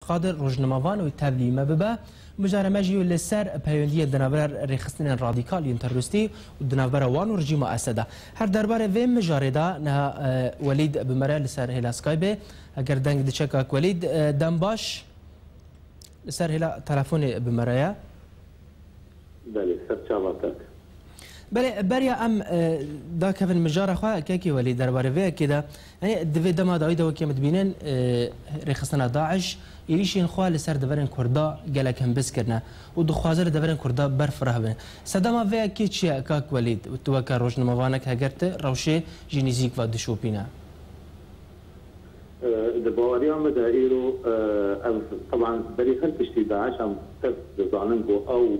قادر روجنماوان و تبلیمه ببه مجارمجی لسر پیوندی دنابر رخصتن رادیکالی تروریستی و دنابر وان و رژیم اسد هر درباره و مجارده نه ولید بمره لسر هلا سکایب اگر دنگ دچک ولید دنباش لسر هلا تلفن بمره بله سر چاواتک بله بریا ام دا کفن مجاره خوا کی ولید درباره و کده یعنی دوی دما داوید و کی متبینن رخصتن داعش ایشین خوا لسر دورن کردا گلک هم بس کرنا و دخوازر دورن کردا برف رهبه صدما و کی چی کاک ولید تو کا روجنموانک هگرت روشه جنیزیک و دشوپینا دبواري عم دايرو طبعا بري هل تشتي داعش عم تظالم او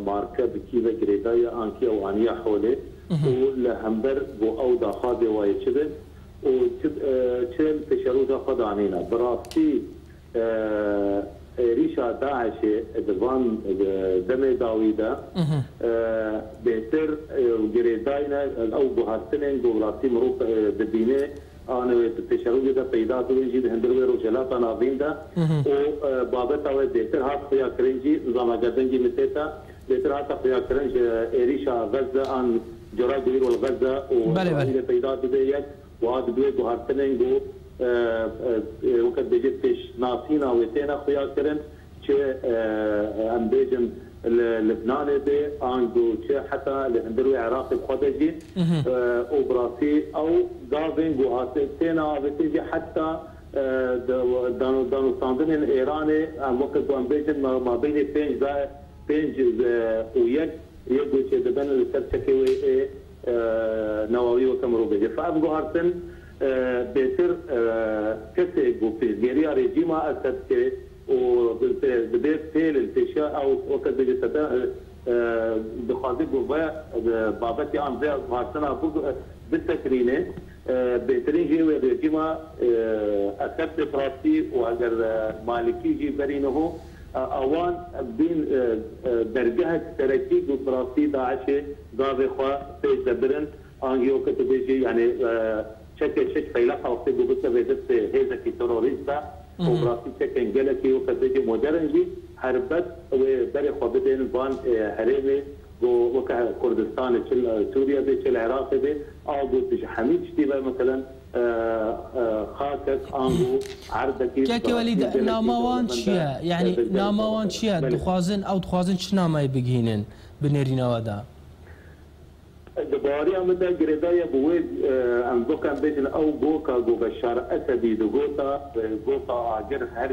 ماركه بكيفه جريدايا انكي او انيا حوله ولهمبر بو او داخابي وايتشبه وتشل تشرو داخد عنينا براستي ريشا داعش دفان دمي داويدا بهتر جريداينا او بوهارتنين جغرافي مروف بدينه انا تشرو دا پیدا دوجي هندروي روجلات ناظين دا وبابت او بهتر هات خيا كرنجي نظام جدنجي متتا بهتر هات خيا كرنج ريشا غزه عن جرا دوير والغزه و پیدا دوجي وهذا دوي بوهارتنين جو وقت بيجتش ناسينا ويتينا خيا كرن شي ام بيجن لبنان بي عنده شي حتى لهندروي عراقي بخدجي وبراسي او دافين وهاتينا بتيجي حتى دانو صاندن ايراني وقت ام بيجن ما بين بينج ويك يقول شي دبن السرشكي نووي وكمرو بيجي فابغو هارتن بهتر كسي في ريجيما اسد كي وبدأت فيل الانتشاء او وقت بجسده بخاطر بوبا بابتي عم زي مارسنا بالتكرينه بهترين جي ريجيما اسد فراسي واگر مالكي جي برينه اوان بين درجه تركي فراسي داعش ضاوي خوا في زبرن انجيو كتبجي يعني شك فيلقى وقت بوبت بيدت هيزكي تروريستا وبراسي شكل جلكي وكذا مودرنجي حربت وبري خبدين بان هرمي وكا كردستان سوريا بي العراق بي او حميد شتيبه مثلا خاكك انغو عرضكي كاكي وليد ناموان شيا يعني ناموان شيا دخوازن او دخوازن شناماي بگهينن بنيرينا ودا دباري عمدا جريدايا بويد ام بوكا بيجن او بوكا جو بشار اسدي دغوتا اجر هر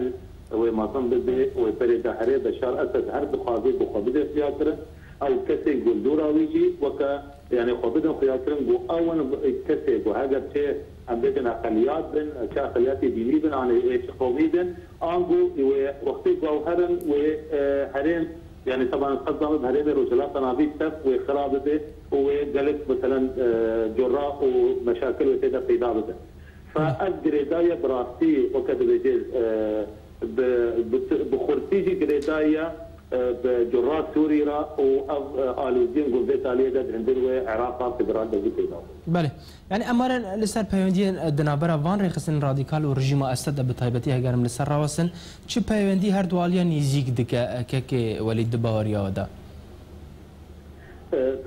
ومازن بده وبرد هر بشار اسد هر بخاطر بخبده سياسه او كسي جندورا ويجي وكا يعني خبده خياطرن جو اون كسي جو هاجر شيء ام بيجن اقليات بن اقليات ديني بن عن قومي بن انغو وقت جوهرن وهرين يعني طبعا قدمت هريبه رجلات نابي تف وخرابته وقالت مثلا جراء ومشاكل وكذا في دابته فالجريدايه براستي وكذا بيجي بخرتيجي جريدايه بجراء سوريا والوزين قلت عليه ده عندنا عراق فدرال ده كده بله يعني امرا لسر پیوندی دنابرا وان رخصتن رادیکال و رژیم اسد بتایبتی هگرم لسر راوسن چه پیوندی هر دوالیا نزیک دکه که ولید باوریا ده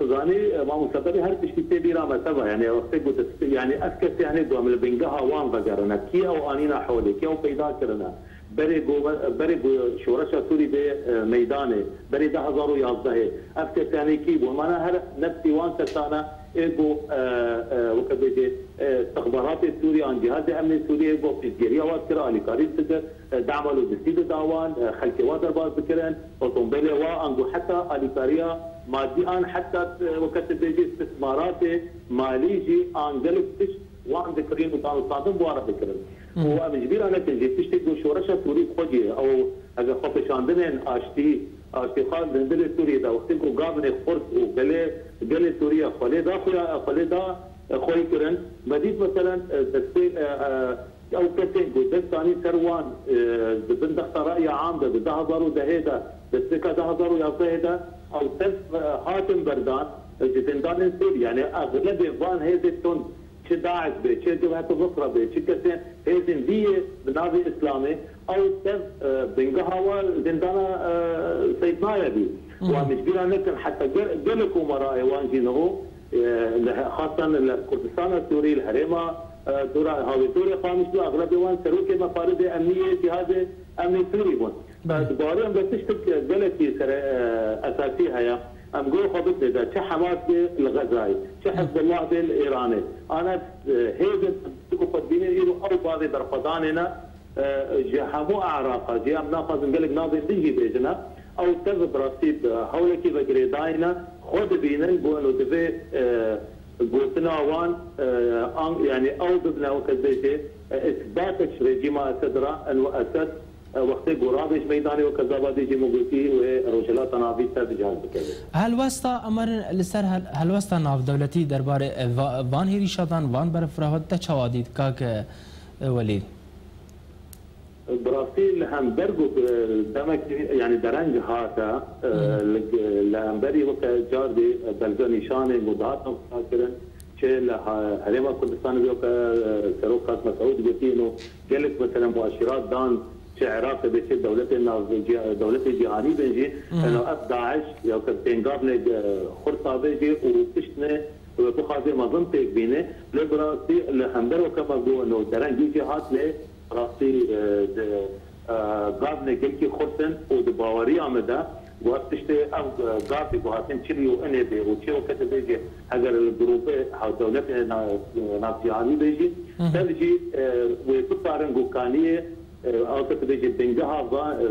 تزاني ما مستقبل هر تشتي بيرا مسبا يعني وقت قلت يعني اسكت يعني دوام البنجها وان بقرنا كي او انينا حولي كي او بيدا كرنا بري شورشا سوري بميدانه بري 2011 اسكت يعني كي ومانا هر نفسي وان كسانا ايجو وقت بيجي استخبارات سوريا عن جهاز امن سوريا ايجو في جريا واسكر علي كاريس دعملوا بسيد داوان خلكي وادر باز بكرن وطنبله وانجو حتى علي كاريا ماديا حتى وقت بيجي استثمارات ماليجي انجلتش وان ذكرين وكانوا صادم بوارا بكرن ومجبر انا كنجي تشتكي شورشا سوري خوجي او اذا خفشاندن اشتي خالد هندل سوريا دا وقت کو قابل خرس وقال سوريا خليدا خوي كرن مديد مثلا او كتن قدستاني سروان بندق راي عام ده 1000 دهيدا دسكا 1000 يا فهدا او تف حاتم بردان جتندان سوريا يعني اغلب فان هيزتون چه داعش به چه جبهه النصره به چه کسی هزن دیه بنابي اسلامي او سب بنجا هوا زندانا سيدنا بي ومجبرا لكن حتى قلك ومراء وانجينه خاصه كردستان السوري الهريمه دورا هاوي دوري قامش له اغلب وان سروكي مفارد امنيه جهاد امني سوري بون باري ام بتشتك قلتي اساسيه هيا ام جو خبط ده چه حماس بالغزاي چه حزب الله بالايراني انا هيدا قدين يرو او بعض درفضاننا جهمو اعراقه جي ام ناقص نقلك ناظر تجي بيجنا او تذب رصيد حولكي بقريداينا خود بينن بونو دفي قلتنا وان يعني اوضبنا وكذا اثبات رجيم اسدرا ان اسد وقت قرابش ميداني وكذا بعد يجي موجودي ورجلات نافي تجهز بكذا هل واسطه امر لسر هل واسطه ناف دولتي دربار وان هيري شادان وان برفراهد تشواديد كاك وليد براسيل هم درجو دمك يعني درنج هاتا لامبري وكجار دي بلغ نشان مضاد فاكرن شيء هريما كردستان بيوك سروقات مسعود بيتينو قالك مثلا مؤشرات دان عراق بيصير دولتي جهاني بيجي انه داعش يا كتنقاب خرطه بيجي وتشتني وتخاذي منظمتك بينه لبراسي الحمدر وكما بقول انه درنجي جهات له راسي قابنا كلكي خرطن ودباوري عمدا وقتشتي او قابي وهاتين تشريو اني بي وتشيو كتب بيجي اگر الجروب او دولتي ناس جهاني بيجي تجي وتطارن قوكانيه او تبيجي بنجها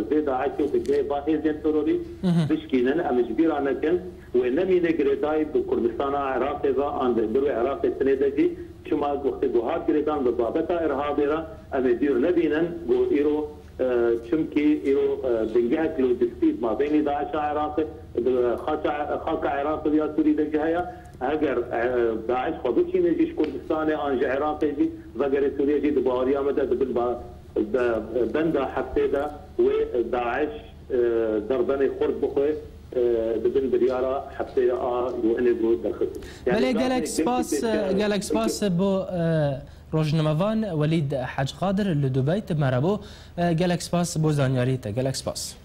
زيد عايشو تجي باهي زين تروري بشكينا امجبير انا كان ونمي نجريداي بكردستان عراق ذا عند دروي عراق السنيدجي شما وقت جوهات جريدان ببابتا ارهابيرا امدير نبينا جو ايرو شمكي ايرو بنجها لوجستيك ما بين داعش عراق خاك عراق يا سوري دجهيا اگر داعش خودشي نجيش كردستان انج عراق يجي وغير سوريا جي دباريا مدى بندا حفتيدا وداعش دربني خرد بخوي بدن بريارة حفتيدا يواني برود درخص بله گلک سپاس بو روزنامه‌وان ولید حاج قادر لدبی تمربو گلک سپاس بو زانیاری تا گلک سپاس